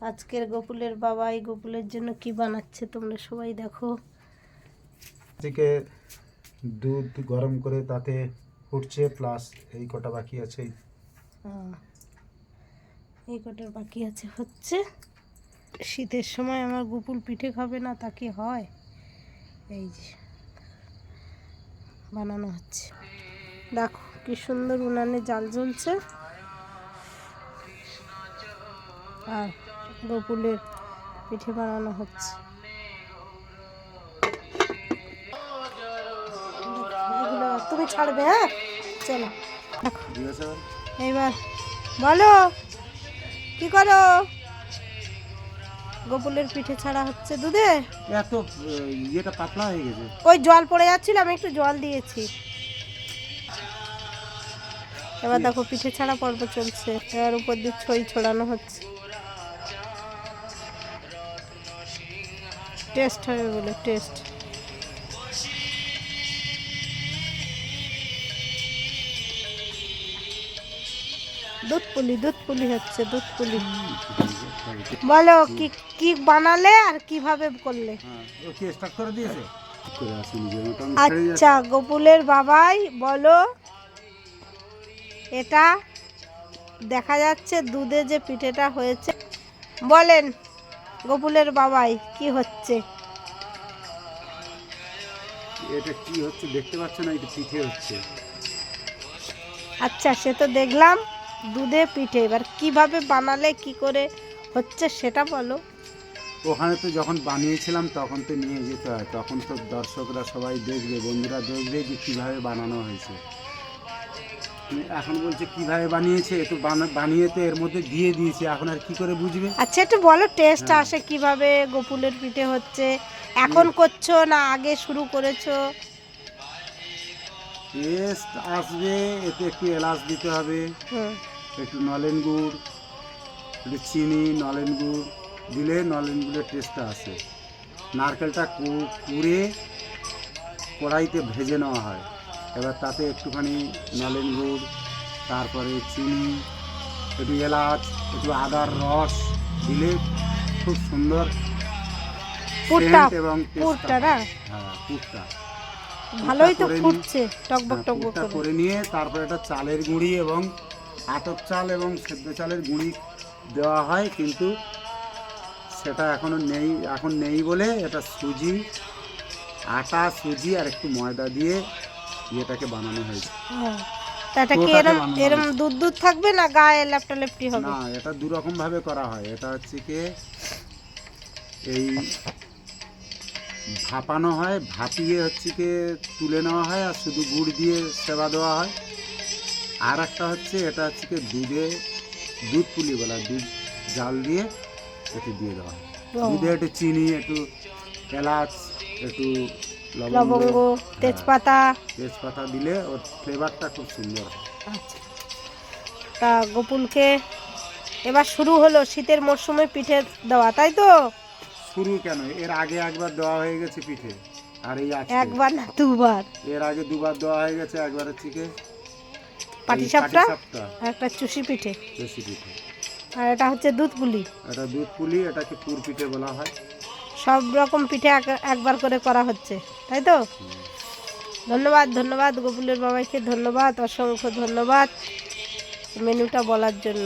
আজকের গোপুলের বাবা এই গোপুলের জন্য কি বানাচ্ছে তোমরা সবাই দেখো। থেকে দুধ গরম করে তাতে ফুটছে, প্লাস এই কটা বাকি আছে, এই কটার বাকি আছে হচ্ছে। শীতের সময় আমার গোপুল পিঠে খাবে না তা কি হয়? এই যে বানানো হচ্ছে, দেখো কি সুন্দর উনানে জাল জ্বলছে আর গোপুলের পিঠে বানানো হচ্ছে। এগুলো তুমি ছাড়বে? হ্যাঁ চলো দেখো। এইবার বলো কি করো? গোপুলের পিঠে ছাড়া হচ্ছে দুধে। এত ইয়েটা পাতলা হয়ে গেছে, ওই জল পড়ে যাচ্ছিল, আমি একটু জল দিয়েছি। এবার দেখো পিঠে ছাড়া পর্ব চলছে, এবার উপর দিয়ে ছই ছড়ানো হচ্ছে। টেস্ট হবে বলে, টেস্ট। দুধ পুলি হচ্ছে, দুধ পুলি। বলো কি কি বানালে আর কিভাবে করলে? আচ্ছা গোপুলের বাবাই বলো, এটা দেখা যাচ্ছে দুধে যে পিঠেটা হয়েছে, বলেন গোপুলের বাবাই কি হচ্ছে? এটা কি হচ্ছে দেখতে পাচ্ছ না? এটা পিঠে হচ্ছে। আচ্ছা সে তো দেখলাম দুধে পিঠে, এবার কিভাবে বানালে কি করে হচ্ছে সেটা বলো। ওখানে তো যখন বানিয়েছিলাম তখন তো নিয়ে যেতে হয়, তখন তো দর্শকরা সবাই দেখবে, বন্ধুরা দেখবে যে কীভাবে বানানো হয়েছে। এখন বলছে কিভাবে বানিয়েছে, একটু বানিয়ে তো এর মধ্যে দিয়ে দিয়েছে, এখন আর কি করে বুঝবে? আচ্ছা একটু বলো টেস্ট আসে কিভাবে গোপুলের পিঠে হচ্ছে, এখন করছো না আগে শুরু করেছো? টেস্ট আসবে, এতে একটু এলাচ দিতে হবে, একটু নলেন গুড়, একটু চিনি, নলেন গুড় দিলে নলেন গুড়ের টেস্টটা আসে। নারকেলটা কুড়ে কড়াইতে ভেজে নেওয়া হয়, এবার তাতে একটুখানি নলেন গুড়, তারপরে চিনি, একটু এলাচ, একটু আদার রস দিলে খুব সুন্দর সেন্ট এবং পুরটা। হ্যাঁ পুরটা ভালোই তো ফুটছে, টকবক টকবক করে নিয়ে তারপরে এটা চালের গুঁড়ি এবং আতপ চাল এবং সেদ্ধ চালের গুঁড়ি দেওয়া হয়, কিন্তু সেটা এখনো নেই, এখন নেই বলে এটা সুজি, আটা, সুজি আর একটু ময়দা দিয়ে এটাকে বানানো হয়েছে। এটা কি এরকম দুধ দুধ থাকবে না গায়ে লেপটা লেপটি হবে? না, এটা দু রকম ভাবে করা হয়। এটা হচ্ছে কি এই ভাপানো হয়, ভাপিয়ে হচ্ছে কি তুলে নেওয়া হয় আর শুধু গুড় দিয়ে সেবা দেওয়া হয়। আর একটা হচ্ছে এটা হচ্ছে কি দুধ পুলি বলা, দুধ জাল দিয়ে একটু দিয়ে দেওয়া হয়। দুধে একটু চিনি, একটু এলাচ, একটু লবঙ্গ, তেজপাতা দিলে ওর ফ্লেভারটা খুব সুন্দর হয়। আচ্ছা তা গোপুলকে এবার শুরু হলো শীতের মরশুমে পিঠে দেওয়া, তাই তো? শুরু কেন, এর আগে একবার দেওয়া হয়ে গেছে পিঠে, আর এই একবার না দুবার? এর আগে দুবার দেওয়া হয়ে গেছে। একবার হচ্ছে কি পাটিসাপটা, একটা চুষি পিঠে, আর এটা হচ্ছে দুধ পুলি। এটা দুধ পুলি, এটাকে পুর পিঠে বলা হয়। সব রকম পিঠে একবার করে করা হচ্ছে, তাই তো? ধন্যবাদ, ধন্যবাদ গোপুলের বাবাকে, ধন্যবাদ, অসংখ্য ধন্যবাদ মেনুটা বলার জন্য।